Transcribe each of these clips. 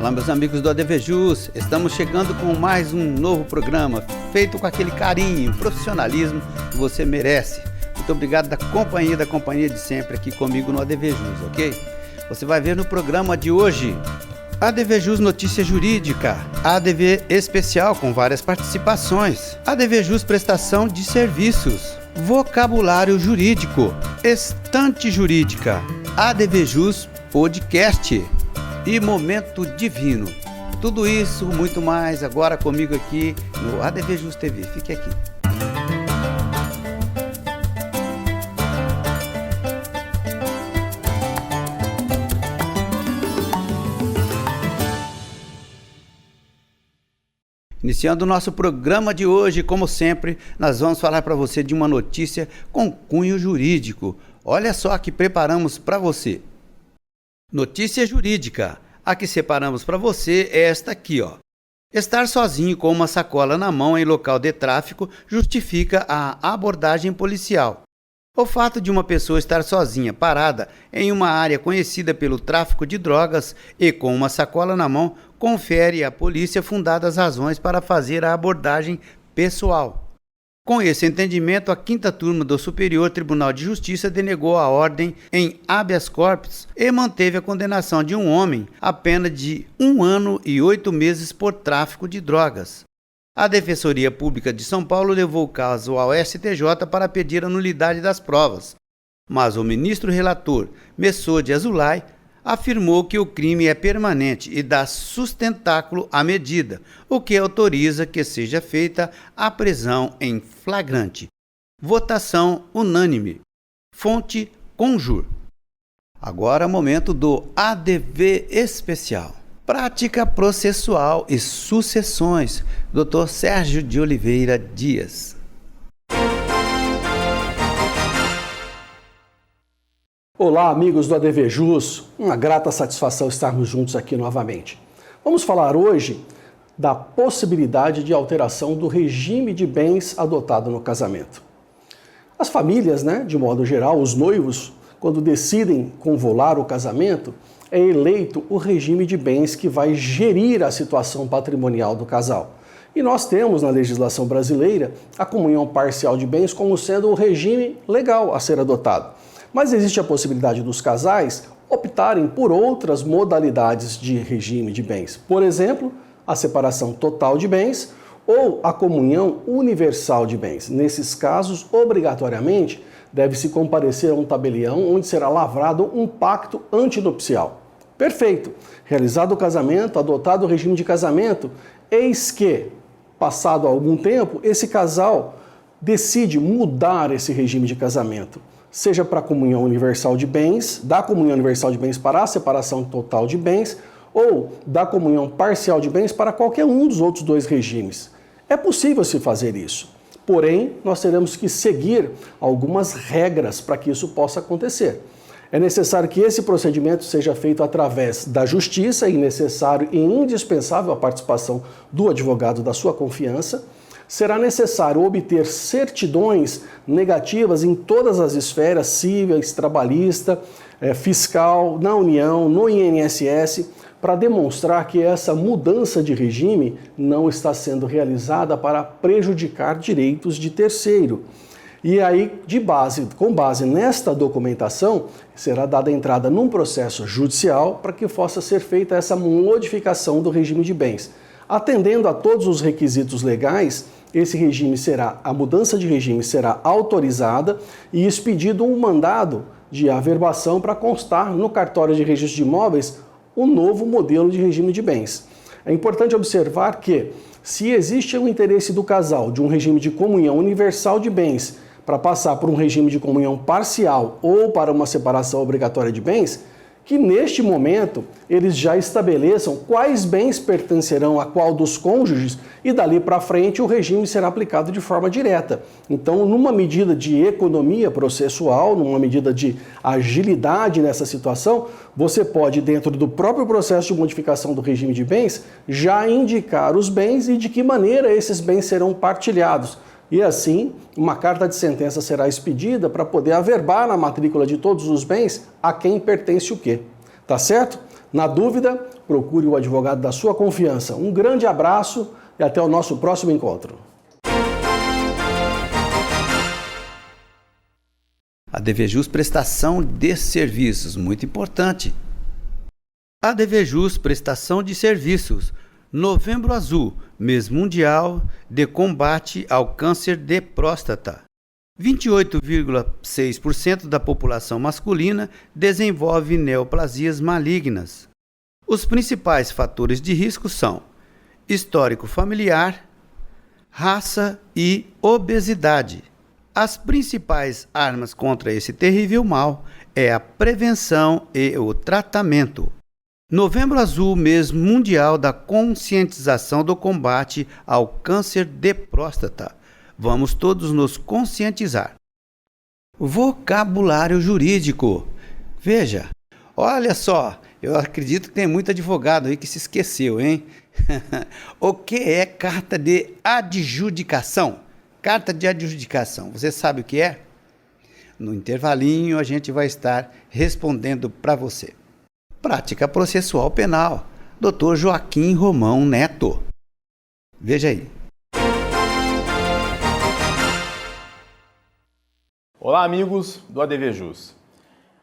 Olá, meus amigos do ADVJus, estamos chegando com mais um novo programa, feito com aquele carinho e profissionalismo que você merece. Muito obrigado da companhia de sempre aqui comigo no ADVJus, ok? Você vai ver no programa de hoje, ADVJus Notícia Jurídica, ADV Especial com várias participações, ADVJus Prestação de Serviços, Vocabulário Jurídico, Estante Jurídica, ADVJus Podcast e Momento Divino. Tudo isso, muito mais, agora comigo aqui no ADVJus TV. Fique aqui. Iniciando o nosso programa de hoje, como sempre, nós vamos falar para você de uma notícia com cunho jurídico. Olha só que preparamos para você. Notícia jurídica. A que separamos para você é esta aqui, ó. Estar sozinho com uma sacola na mão em local de tráfico justifica a abordagem policial. O fato de uma pessoa estar sozinha, parada, em uma área conhecida pelo tráfico de drogas e com uma sacola na mão, confere à polícia fundadas razões para fazer a abordagem pessoal. Com esse entendimento, a 5ª Turma do Superior Tribunal de Justiça denegou a ordem em habeas corpus e manteve a condenação de um homem à pena de 1 ano e 8 meses por tráfico de drogas. A Defensoria Pública de São Paulo levou o caso ao STJ para pedir a nulidade das provas, mas o ministro relator, Messode Azulay, afirmou que o crime é permanente e dá sustentáculo à medida, o que autoriza que seja feita a prisão em flagrante. Votação unânime. Fonte Conjur. Agora momento do ADV Especial. Prática processual e sucessões. Dr. Sérgio de Oliveira Dias. Olá, amigos do ADVJus, uma grata satisfação estarmos juntos aqui novamente. Vamos falar hoje da possibilidade de alteração do regime de bens adotado no casamento. As famílias, de modo geral, os noivos, quando decidem convolar o casamento, é eleito o regime de bens que vai gerir a situação patrimonial do casal. E nós temos na legislação brasileira a comunhão parcial de bens como sendo o regime legal a ser adotado. Mas existe a possibilidade dos casais optarem por outras modalidades de regime de bens. Por exemplo, a separação total de bens ou a comunhão universal de bens. Nesses casos, obrigatoriamente, deve-se comparecer a um tabelião onde será lavrado um pacto antinupcial. Perfeito! Realizado o casamento, adotado o regime de casamento, eis que, passado algum tempo, esse casal decide mudar esse regime de casamento, seja para a comunhão universal de bens, da comunhão universal de bens para a separação total de bens, ou da comunhão parcial de bens para qualquer um dos outros dois regimes. É possível se fazer isso, porém, nós teremos que seguir algumas regras para que isso possa acontecer. É necessário que esse procedimento seja feito através da justiça e necessário e indispensável a participação do advogado da sua confiança. Será necessário obter certidões negativas em todas as esferas, cíveis, trabalhista, fiscal, na União, no INSS, para demonstrar que essa mudança de regime não está sendo realizada para prejudicar direitos de terceiro. E aí, com base nesta documentação, será dada entrada num processo judicial para que possa ser feita essa modificação do regime de bens. Atendendo a todos os requisitos legais, a mudança de regime será autorizada e expedido um mandado de averbação para constar no cartório de registro de imóveis o novo modelo de regime de bens. É importante observar que, se existe o interesse do casal de um regime de comunhão universal de bens para passar por um regime de comunhão parcial ou para uma separação obrigatória de bens, que neste momento eles já estabeleçam quais bens pertencerão a qual dos cônjuges e dali para frente o regime será aplicado de forma direta. Então, numa medida de economia processual, numa medida de agilidade nessa situação, você pode, dentro do próprio processo de modificação do regime de bens, já indicar os bens e de que maneira esses bens serão partilhados. E assim, uma carta de sentença será expedida para poder averbar na matrícula de todos os bens a quem pertence o quê. Tá certo? Na dúvida, procure o advogado da sua confiança. Um grande abraço e até o nosso próximo encontro. ADVJus Prestação de Serviços, muito importante. ADVJus Prestação de Serviços, Novembro Azul, mês mundial de combate ao câncer de próstata. 28,6% da população masculina desenvolve neoplasias malignas. Os principais fatores de risco são histórico familiar, raça e obesidade. As principais armas contra esse terrível mal é a prevenção e o tratamento. Novembro Azul, mês mundial da conscientização do combate ao câncer de próstata. Vamos todos nos conscientizar. Vocabulário jurídico. Veja, olha só, eu acredito que tem muito advogado aí que se esqueceu, hein? O que é carta de adjudicação? Carta de adjudicação, você sabe o que é? No intervalinho a gente vai estar respondendo para você. Prática processual penal, Dr. Joaquim Romão Neto. Veja aí. Olá, amigos do ADVJus.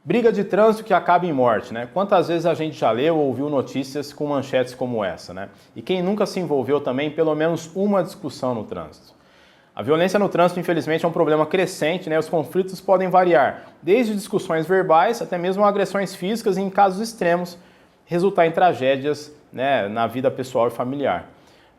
Briga de trânsito que acaba em morte, né? Quantas vezes a gente já leu ou ouviu notícias com manchetes como essa, né? E quem nunca se envolveu também em pelo menos uma discussão no trânsito. A violência no trânsito, infelizmente, é um problema crescente, né? Os conflitos podem variar, desde discussões verbais até mesmo agressões físicas e, em casos extremos, resultar em tragédias, né, na vida pessoal e familiar.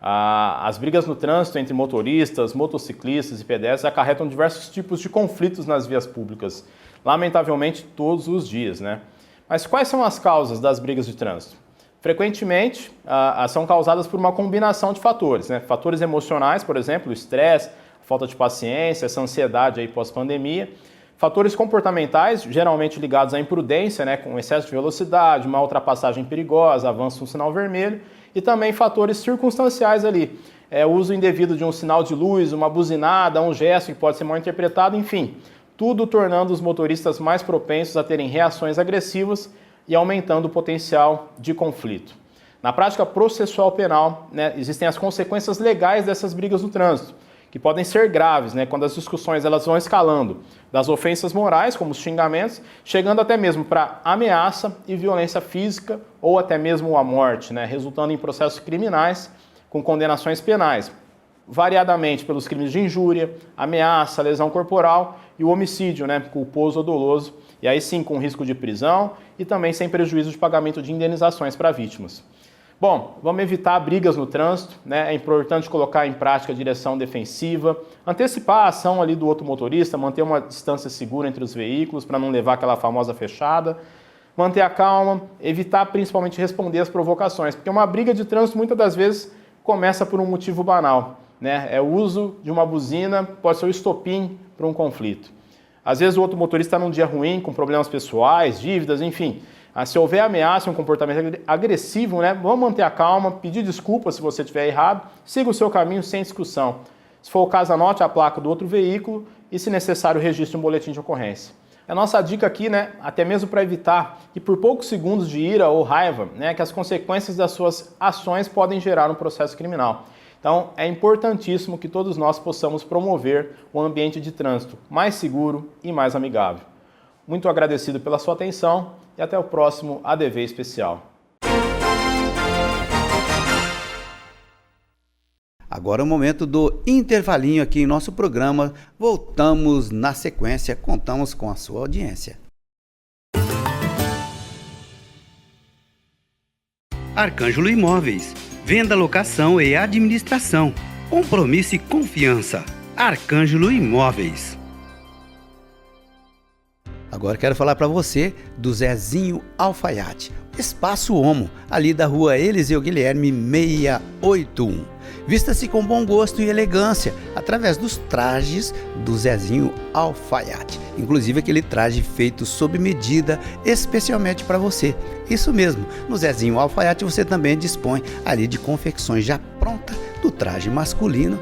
As brigas no trânsito entre motoristas, motociclistas e pedestres acarretam diversos tipos de conflitos nas vias públicas, lamentavelmente todos os dias, né? Mas quais são as causas das brigas de trânsito? Frequentemente, são causadas por uma combinação de fatores, né? Fatores emocionais, por exemplo, o estresse, a falta de paciência, essa ansiedade aí pós-pandemia. Fatores comportamentais, geralmente ligados à imprudência, né? Com excesso de velocidade, uma ultrapassagem perigosa, avanço no sinal vermelho. E também fatores circunstanciais ali, o uso indevido de um sinal de luz, uma buzinada, um gesto que pode ser mal interpretado, enfim, tudo tornando os motoristas mais propensos a terem reações agressivas e aumentando o potencial de conflito. Na prática processual penal, né, existem as consequências legais dessas brigas no trânsito, que podem ser graves, né, quando as discussões elas vão escalando das ofensas morais, como os xingamentos, chegando até mesmo para ameaça e violência física ou até mesmo a morte, né, resultando em processos criminais com condenações penais, variadamente pelos crimes de injúria, ameaça, lesão corporal e o homicídio, né, culposo ou doloso, e aí sim com risco de prisão e também sem prejuízo de pagamento de indenizações para vítimas. Bom, vamos evitar brigas no trânsito, né? É importante colocar em prática a direção defensiva, antecipar a ação ali do outro motorista, manter uma distância segura entre os veículos para não levar aquela famosa fechada, manter a calma, evitar principalmente responder às provocações, porque uma briga de trânsito muitas das vezes começa por um motivo banal, né? É o uso de uma buzina, pode ser o estopim para um conflito. Às vezes o outro motorista está num dia ruim, com problemas pessoais, dívidas, enfim. Se houver ameaça, um comportamento agressivo, né, vamos manter a calma, pedir desculpa se você estiver errado, siga o seu caminho sem discussão. Se for o caso, anote a placa do outro veículo e, se necessário, registre um boletim de ocorrência. A nossa dica aqui, né, até mesmo para evitar que por poucos segundos de ira ou raiva, né, que as consequências das suas ações podem gerar um processo criminal. Então, é importantíssimo que todos nós possamos promover um ambiente de trânsito mais seguro e mais amigável. Muito agradecido pela sua atenção e até o próximo ADV Especial. Agora é o momento do intervalinho aqui em nosso programa. Voltamos na sequência, contamos com a sua audiência. Arcângelo Imóveis. Venda, locação e administração. Compromisso e confiança. Arcângelo Imóveis. Agora quero falar para você do Zezinho Alfaiate, Espaço Homo, ali da rua Eliseu Guilherme 681. Vista-se com bom gosto e elegância através dos trajes do Zezinho Alfaiate. Inclusive aquele traje feito sob medida especialmente para você. Isso mesmo, no Zezinho Alfaiate você também dispõe ali de confecções já prontas do traje masculino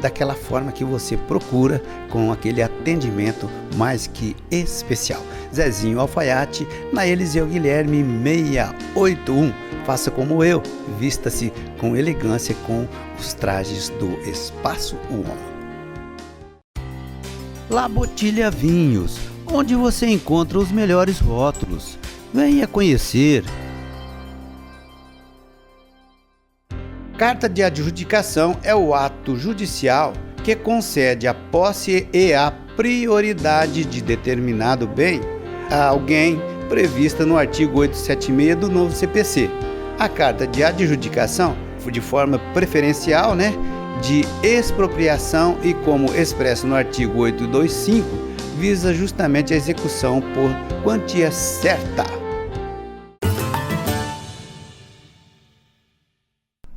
daquela forma que você procura, com aquele atendimento mais que especial. Zezinho Alfaiate, na Eliseu Guilherme 681. Faça como eu, vista-se com elegância com os trajes do Espaço UON. La Botilha Vinhos, onde você encontra os melhores rótulos. Venha conhecer. Carta de adjudicação é o ato judicial que concede a posse e a prioridade de determinado bem a alguém prevista no artigo 876 do novo CPC. A carta de adjudicação, de forma preferencial, de expropriação e como expresso no artigo 825, visa justamente a execução por quantia certa.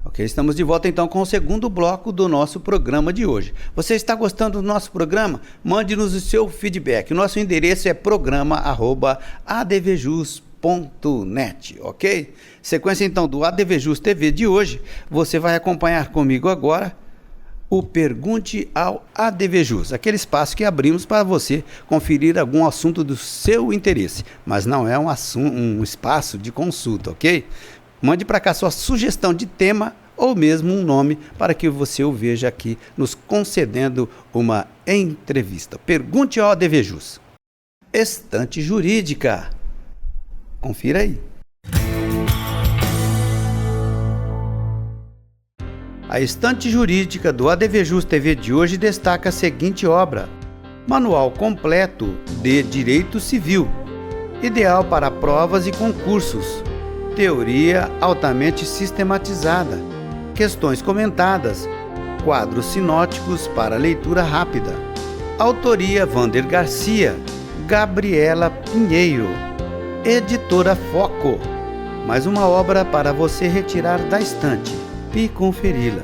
Ok, estamos de volta então com o segundo bloco do nosso programa de hoje. Você está gostando do nosso programa? Mande-nos o seu feedback. O nosso endereço é programa@advjus.net, ok? Sequência então do ADVJus TV de hoje, você vai acompanhar comigo agora o Pergunte ao ADVJus, aquele espaço que abrimos para você conferir algum assunto do seu interesse, mas não é um espaço de consulta, ok? Mande para cá sua sugestão de tema ou mesmo um nome para que você o veja aqui nos concedendo uma entrevista. Pergunte ao ADVJus. Estante Jurídica. Confira aí. A Estante Jurídica do ADVJus TV de hoje destaca a seguinte obra: Manual completo de Direito Civil, ideal para provas e concursos, teoria altamente sistematizada, questões comentadas, quadros sinóticos para leitura rápida. Autoria Vander Garcia, Gabriela Pinheiro, Editora Foco. Mais uma obra para você retirar da estante e conferi-la.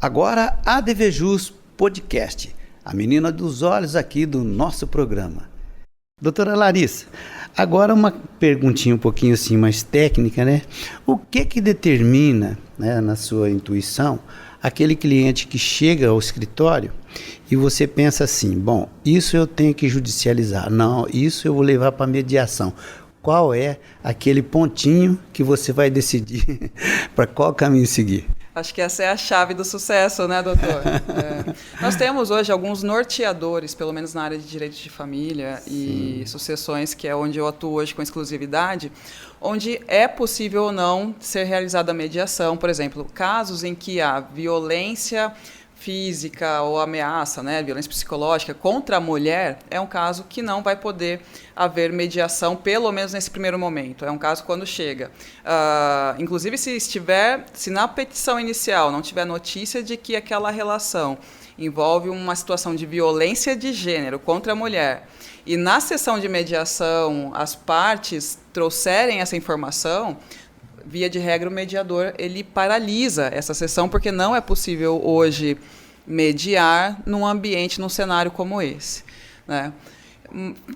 Agora, ADVJus Podcast, a menina dos olhos aqui do nosso programa. Doutora Larissa, agora uma perguntinha um pouquinho assim mais técnica, O que determina, na sua intuição, aquele cliente que chega ao escritório e você pensa assim, bom, isso eu tenho que judicializar, não, isso eu vou levar para mediação. Qual é aquele pontinho que você vai decidir para qual caminho seguir? Acho que essa é a chave do sucesso, né, doutor? Nós temos hoje alguns norteadores, pelo menos na área de direito de família e sucessões, que é onde eu atuo hoje com exclusividade, onde é possível ou não ser realizada a mediação. Por exemplo, casos em que há violência física ou ameaça, violência psicológica contra a mulher, é um caso que não vai poder haver mediação, pelo menos nesse primeiro momento. É um caso quando chega. Inclusive, se na petição inicial não tiver notícia de que aquela relação envolve uma situação de violência de gênero contra a mulher, e na sessão de mediação as partes trouxerem essa informação, via de regra, o mediador ele paralisa essa sessão, porque não é possível hoje mediar num ambiente, num cenário como esse,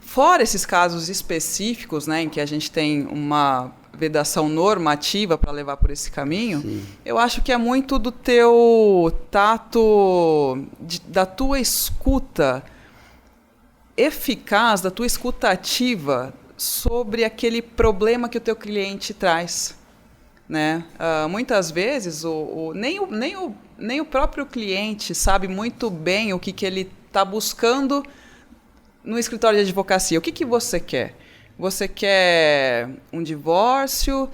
Fora esses casos específicos, em que a gente tem uma vedação normativa para levar por esse caminho, eu acho que é muito do teu tato, da tua escuta eficaz, da tua escuta ativa sobre aquele problema que o teu cliente traz. Muitas vezes nem o próprio cliente sabe muito bem o que ele está buscando no escritório de advocacia. O que você quer? Você quer um divórcio?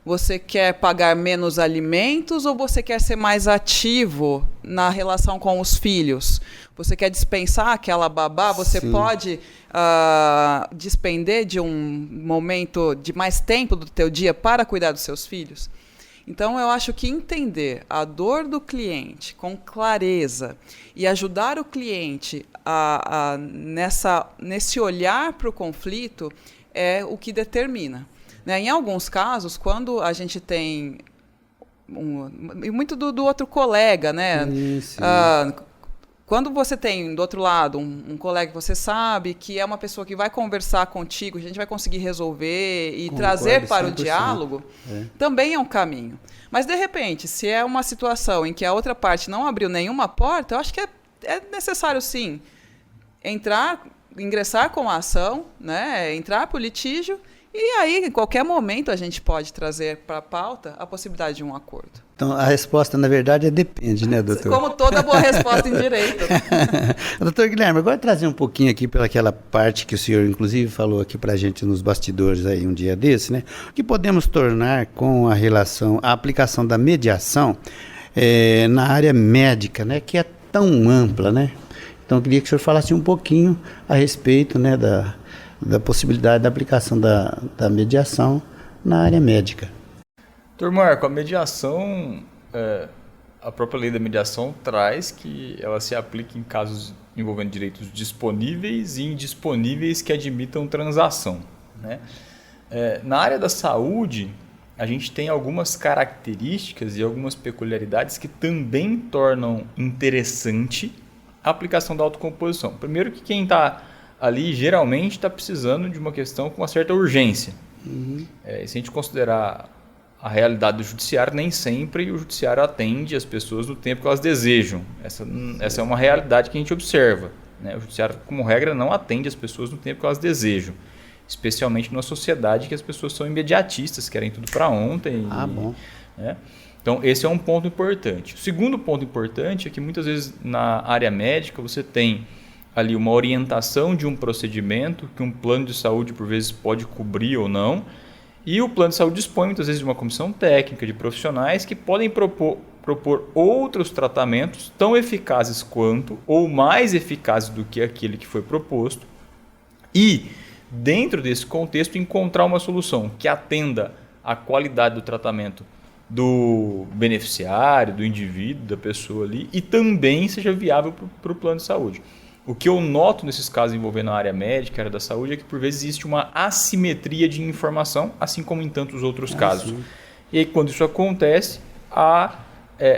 Você quer pagar menos alimentos ou você quer ser mais ativo na relação com os filhos? Você quer dispensar aquela babá? Você pode despender de um momento de mais tempo do teu dia para cuidar dos seus filhos? Então, eu acho que entender a dor do cliente com clareza e ajudar o cliente nesse olhar para o conflito é o que determina. Em alguns casos, quando a gente tem muito do outro colega, Quando você tem, do outro lado, um colega que você sabe que é uma pessoa que vai conversar contigo, a gente vai conseguir resolver e trazer para 100%. O diálogo, também é um caminho. Mas, de repente, se é uma situação em que a outra parte não abriu nenhuma porta, eu acho que é necessário, sim, ingressar com a ação, né, entrar para o litígio, e aí, em qualquer momento, a gente pode trazer para a pauta a possibilidade de um acordo. Então, a resposta, na verdade, depende, né, doutor? Como toda boa resposta em direito. Doutor Guilherme, agora trazer um pouquinho aqui pelaquela parte que o senhor, inclusive, falou aqui para a gente nos bastidores aí um dia desse, né? O que podemos tornar com a aplicação da mediação na área médica, né? Que é tão ampla, né? Então, eu queria que o senhor falasse um pouquinho a respeito, né, da possibilidade da aplicação da mediação na área médica. Doutor Marco, a mediação, a própria lei da mediação traz que ela se aplique em casos envolvendo direitos disponíveis e indisponíveis que admitam transação, né? Na área da saúde, a gente tem algumas características e algumas peculiaridades que também tornam interessante a aplicação da autocomposição. Primeiro que quem está ali geralmente está precisando de uma questão com uma certa urgência. Se a gente considerar a realidade do judiciário, nem sempre o judiciário atende as pessoas no tempo que elas desejam. Essa é uma realidade que a gente observa, né? O judiciário, como regra, não atende as pessoas no tempo que elas desejam, especialmente numa sociedade que as pessoas são imediatistas, querem tudo para ontem. Bom. Né? Então, esse é um ponto importante. O segundo ponto importante é que muitas vezes na área médica você tem ali uma orientação de um procedimento que um plano de saúde por vezes pode cobrir ou não, e o plano de saúde dispõe muitas vezes de uma comissão técnica de profissionais que podem propor outros tratamentos tão eficazes quanto ou mais eficazes do que aquele que foi proposto, e dentro desse contexto encontrar uma solução que atenda à qualidade do tratamento do beneficiário, do indivíduo, da pessoa ali, e também seja viável para o plano de saúde. O que eu noto nesses casos envolvendo a área médica, a área da saúde, é que por vezes existe uma assimetria de informação, assim como em tantos outros casos. Sim. E aí, quando isso acontece, há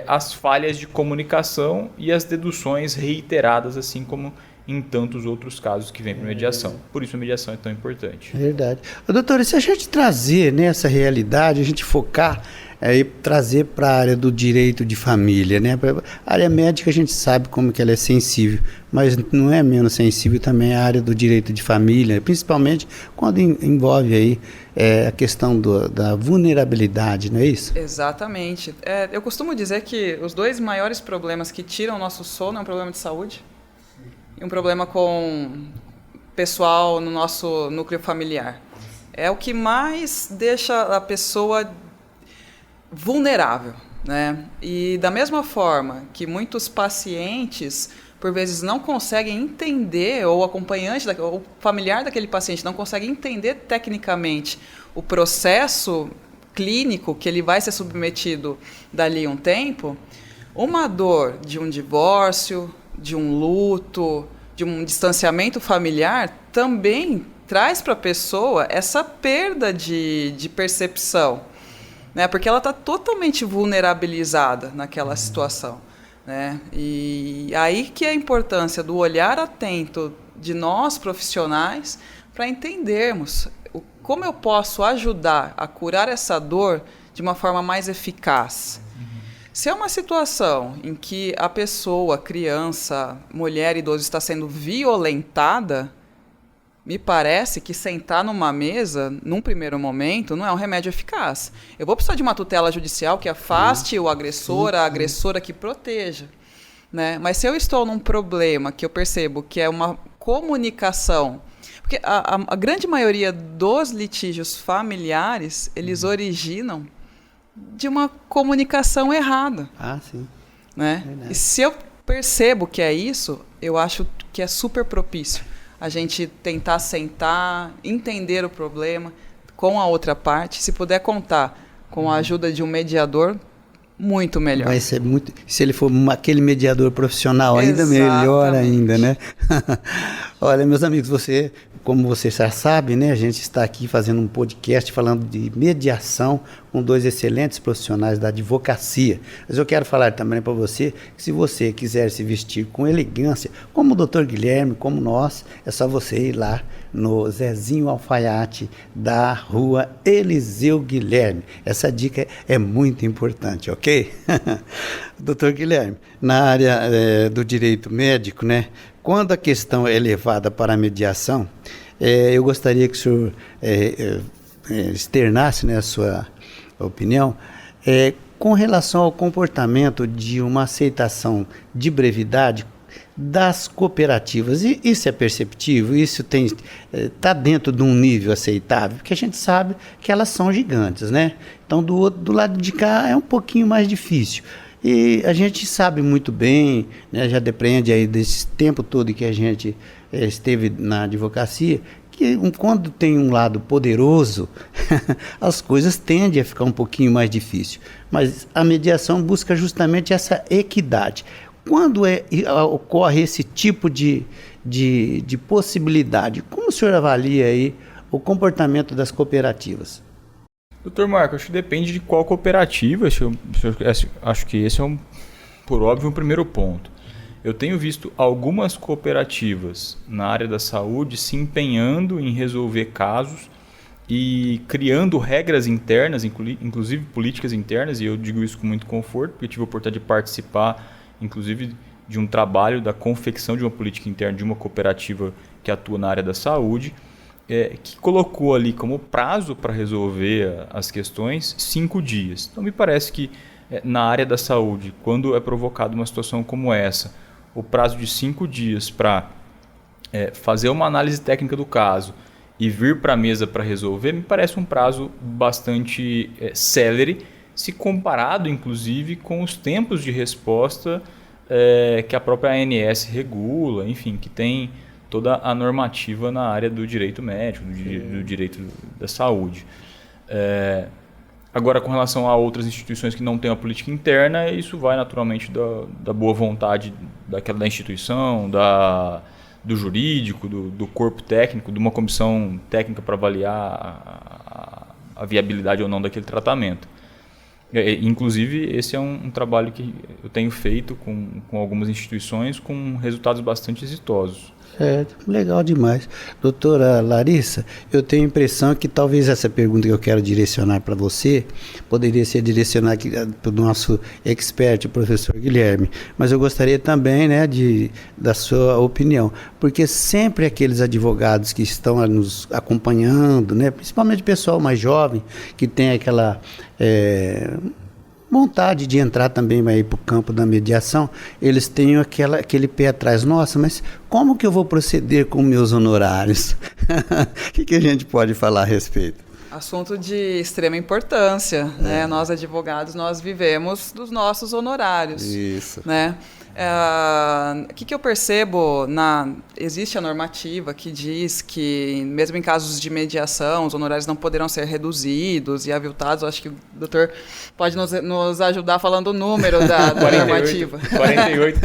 as falhas de comunicação e as deduções reiteradas, assim como em tantos outros casos que vêm para mediação. Por isso a mediação é tão importante. Verdade. Doutor, e se a gente trazer nessa realidade, a gente focar e trazer para a área do direito de família, né? A área médica a gente sabe como que ela é sensível, mas não é menos sensível também a área do direito de família, principalmente quando envolve aí a questão da vulnerabilidade, não é isso? Exatamente. Eu costumo dizer que os dois maiores problemas que tiram o nosso sono é um problema de saúde e um problema com pessoal no nosso núcleo familiar. É o que mais deixa a pessoa vulnerável, né? E da mesma forma que muitos pacientes, por vezes, não conseguem entender, ou o acompanhante, ou o familiar daquele paciente não consegue entender tecnicamente o processo clínico que ele vai ser submetido dali a um tempo, uma dor de um divórcio, de um luto, de um distanciamento familiar, também traz para a pessoa essa perda de percepção, né? Porque ela está totalmente vulnerabilizada naquela situação, né? E aí que é a importância do olhar atento de nós profissionais para entendermos como eu posso ajudar a curar essa dor de uma forma mais eficaz. Se é uma situação em que a pessoa, criança, mulher, idoso está sendo violentada, me parece que sentar numa mesa, num primeiro momento, não é um remédio eficaz. Eu vou precisar de uma tutela judicial que afaste o agressor, a agressora que proteja, né? Mas se eu estou num problema que eu percebo que é uma comunicação, porque a grande maioria dos litígios familiares, eles originam de uma comunicação errada. Sim. Né? E se eu percebo que é isso, eu acho que é super propício a gente tentar sentar, entender o problema com a outra parte. Se puder contar com a ajuda de um mediador, muito melhor. Vai ser muito, se ele for aquele mediador profissional, ainda melhor ainda, né? Olha, meus amigos, você como você já sabe, né, a gente está aqui fazendo um podcast falando de mediação com 2 excelentes profissionais da advocacia. Mas eu quero falar também para você que se você quiser se vestir com elegância, como o Dr. Guilherme, como nós, é só você ir lá no Zezinho Alfaiate da Rua Eliseu Guilherme. Essa dica é muito importante, ok? Dr. Guilherme, na área do direito médico, né, quando a questão é levada para a mediação, eu gostaria que o senhor externasse, né, a sua opinião com relação ao comportamento de uma aceitação de brevidade das cooperativas. E isso é perceptível? Isso está dentro de um nível aceitável? Porque a gente sabe que elas são gigantes, né? Então, do lado de cá é um pouquinho mais difícil. E a gente sabe muito bem, né, já depende aí desse tempo todo que a gente esteve na advocacia, que quando tem um lado poderoso, as coisas tendem a ficar um pouquinho mais difícil. Mas a mediação busca justamente essa equidade. Quando ocorre esse tipo de possibilidade, como o senhor avalia aí o comportamento das cooperativas? Doutor Marco, acho que depende de qual cooperativa. Acho que esse é, por óbvio, um primeiro ponto. Eu tenho visto algumas cooperativas na área da saúde se empenhando em resolver casos e criando regras internas, inclusive políticas internas, e eu digo isso com muito conforto, porque tive a oportunidade de participar, inclusive, de um trabalho da confecção de uma política interna de uma cooperativa que atua na área da saúde, que colocou ali como prazo para resolver as questões 5 dias. Então, me parece que na área da saúde, quando é provocada uma situação como essa, o prazo de 5 dias para fazer uma análise técnica do caso e vir para a mesa para resolver, me parece um prazo bastante célere, se comparado, inclusive, com os tempos de resposta que a própria ANS regula, enfim, que tem toda a normativa na área do direito médico, do direito da saúde. Agora, com relação a outras instituições que não têm uma política interna, isso vai naturalmente da boa vontade da instituição, do jurídico, do corpo técnico, de uma comissão técnica para avaliar a viabilidade ou não daquele tratamento. Inclusive, esse é um trabalho que eu tenho feito com algumas instituições com resultados bastante exitosos. Legal demais. Doutora Larissa, eu tenho a impressão que talvez essa pergunta que eu quero direcionar para você poderia ser direcionada para o nosso expert, o professor Guilherme, mas eu gostaria também, né, da sua opinião, porque sempre aqueles advogados que estão nos acompanhando, né, principalmente o pessoal mais jovem, que tem aquela vontade de entrar também para o campo da mediação, eles têm aquele pé atrás. Nossa, mas como que eu vou proceder com meus honorários? O que a gente pode falar a respeito? Assunto de extrema importância, né? Nós, advogados, nós vivemos dos nossos honorários. Isso. Né? O que eu percebo? Existe a normativa que diz que, mesmo em casos de mediação, os honorários não poderão ser reduzidos e aviltados. Eu acho que o doutor pode nos ajudar falando o número da normativa. 48.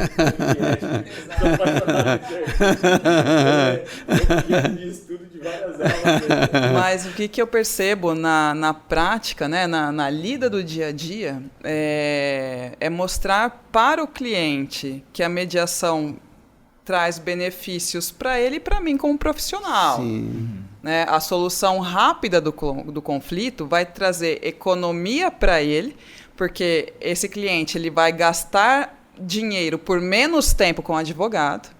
Mas o que eu percebo na prática, né, na lida do dia a dia, é mostrar para o cliente que a mediação traz benefícios para ele e para mim como profissional. Sim. Né? A solução rápida do conflito vai trazer economia para ele, porque esse cliente ele vai gastar dinheiro por menos tempo com o advogado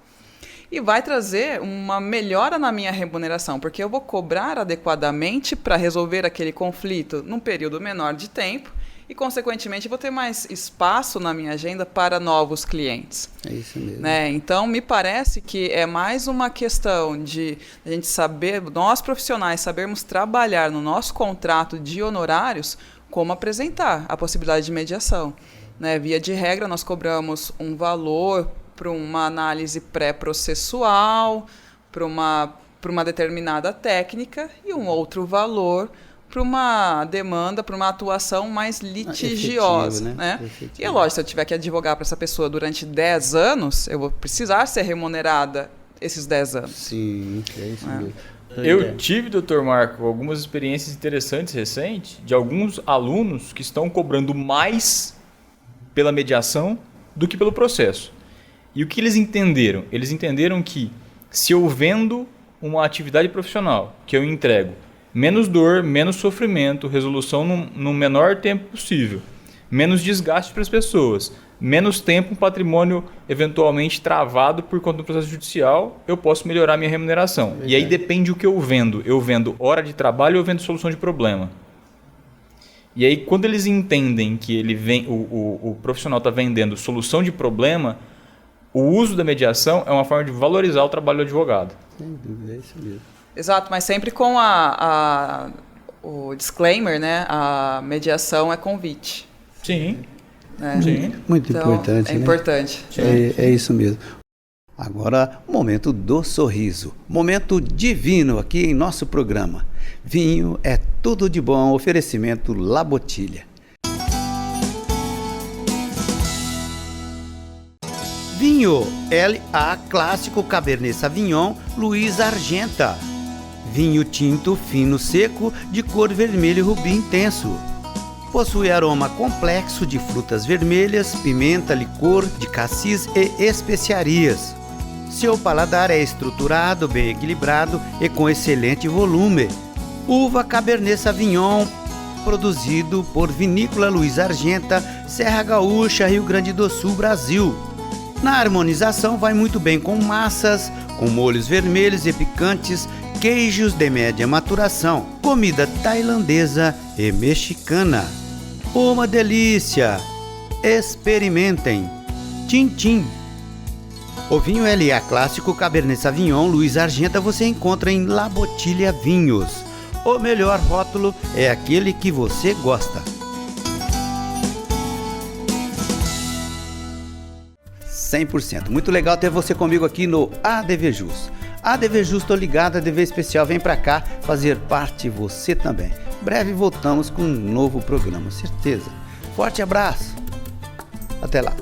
e vai trazer uma melhora na minha remuneração, porque eu vou cobrar adequadamente para resolver aquele conflito num período menor de tempo e, consequentemente, vou ter mais espaço na minha agenda para novos clientes. É isso mesmo. Né? Então, me parece que é mais uma questão de a gente saber, nós profissionais, sabermos trabalhar no nosso contrato de honorários, como apresentar a possibilidade de mediação. Né? Via de regra, nós cobramos um valor para uma análise pré-processual, para uma determinada técnica e um outro valor para uma demanda, para uma atuação mais litigiosa. Efetivo, né? Efetivo. E é lógico, se eu tiver que advogar para essa pessoa durante 10 anos, eu vou precisar ser remunerada esses 10 anos. Sim, é isso mesmo. Eu tive, Dr. Marco, algumas experiências interessantes recentes de alguns alunos que estão cobrando mais pela mediação do que pelo processo. E o que eles entenderam? Eles entenderam que se eu vendo uma atividade profissional que eu entrego menos dor, menos sofrimento, resolução no menor tempo possível, menos desgaste para as pessoas, menos tempo, um patrimônio eventualmente travado por conta do processo judicial, eu posso melhorar minha remuneração. E aí depende do que eu vendo. Eu vendo hora de trabalho ou eu vendo solução de problema. E aí quando eles entendem que o profissional está vendendo solução de problema, o uso da mediação é uma forma de valorizar o trabalho do advogado. Sem dúvida, é isso mesmo. Exato, mas sempre com o disclaimer, né? A mediação é convite. Sim. Sim. Muito Então, importante, é né? importante. É isso mesmo. Agora, o momento do sorriso. Momento divino aqui em nosso programa. Vinho é tudo de bom. Oferecimento La Bottiglia. Vinho LA Clássico Cabernet Sauvignon Luiz Argenta. Vinho tinto fino seco de cor vermelho e rubi intenso. Possui aroma complexo de frutas vermelhas, pimenta, licor de cassis e especiarias. Seu paladar é estruturado, bem equilibrado e com excelente volume. Uva Cabernet Sauvignon, produzido por Vinícola Luiz Argenta, Serra Gaúcha, Rio Grande do Sul, Brasil. Na harmonização vai muito bem com massas, com molhos vermelhos e picantes, queijos de média maturação, comida tailandesa e mexicana. Uma delícia! Experimentem! Tchim, tchim! O vinho LA Clássico Cabernet Sauvignon Luiz Argenta você encontra em La Bottiglia Vinhos. O melhor rótulo é aquele que você gosta. 100%. Muito legal ter você comigo aqui no ADV Jus. ADV Jus, tô ligado, ADV Especial, vem pra cá fazer parte você também. Breve voltamos com um novo programa, certeza. Forte abraço. Até lá.